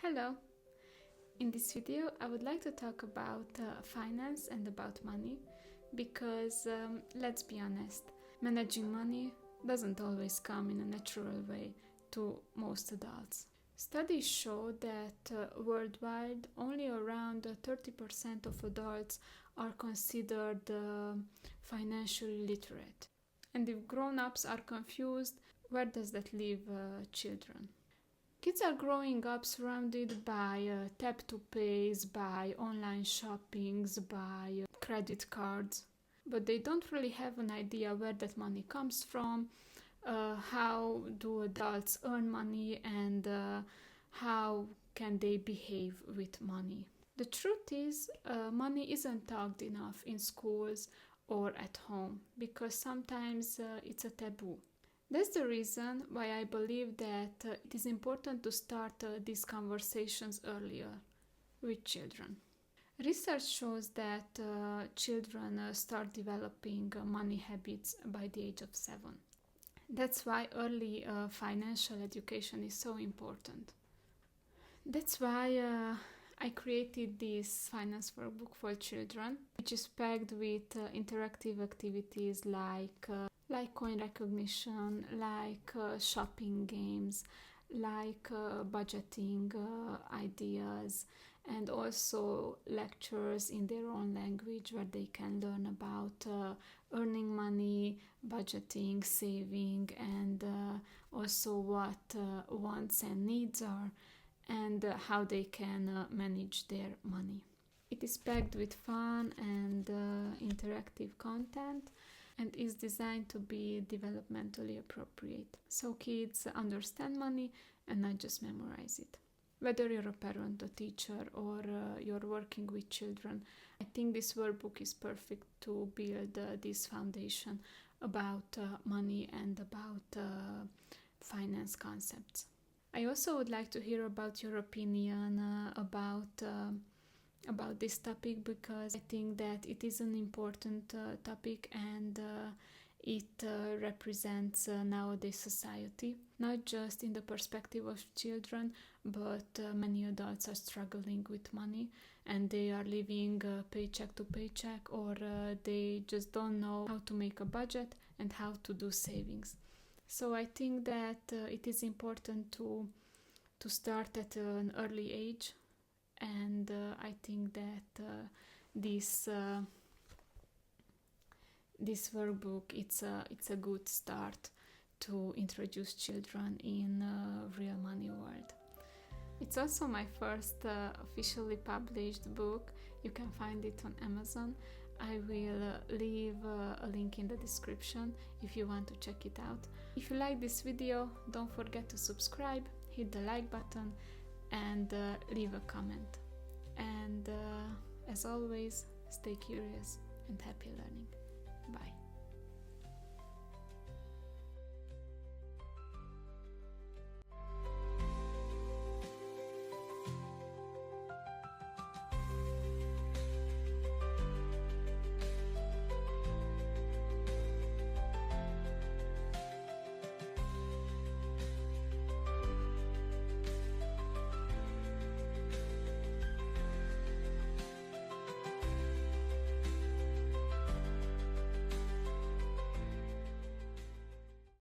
Hello! In this video I would like to talk about finance and about money because let's be honest, managing money doesn't always come in a natural way to most adults. Studies show that worldwide only around 30% of adults are considered financially literate. And if grown-ups are confused, where does that leave children? Kids are growing up surrounded by tap-to-pays, by online shoppings, by credit cards, but they don't really have an idea where that money comes from, how do adults earn money, and how can they behave with money. The truth is, money isn't talked enough in schools or at home because sometimes it's a taboo. That's the reason why I believe that it is important to start these conversations earlier with children. Research shows that children start developing money habits by the age of 7. That's why early financial education is so important. That's why I created this finance workbook for children, which is packed with interactive activities like coin recognition, like shopping games, like budgeting ideas, and also lectures in their own language where they can learn about earning money, budgeting, saving, and also what wants and needs are, and how they can manage their money. It is packed with fun and interactive content and is designed to be developmentally appropriate, so kids understand money and not just memorize it. Whether you're a parent, a teacher, or you're working with children, I think this workbook is perfect to build this foundation about money and about finance concepts. I also would like to hear about your opinion about this topic because I think that it is an important topic and it represents nowadays society, not just in the perspective of children, but many adults are struggling with money and they are living paycheck to paycheck, or they just don't know how to make a budget and how to do savings. So I think that it is important to start at an early age, and I think that this workbook it's a good start to introduce children in real money world. It's also my first officially published book. You can find it on Amazon. I will leave a link in the description if you want to check it out. If you like this video, don't forget to subscribe, hit the like button, and leave a comment. And as always, stay curious and happy learning. Bye.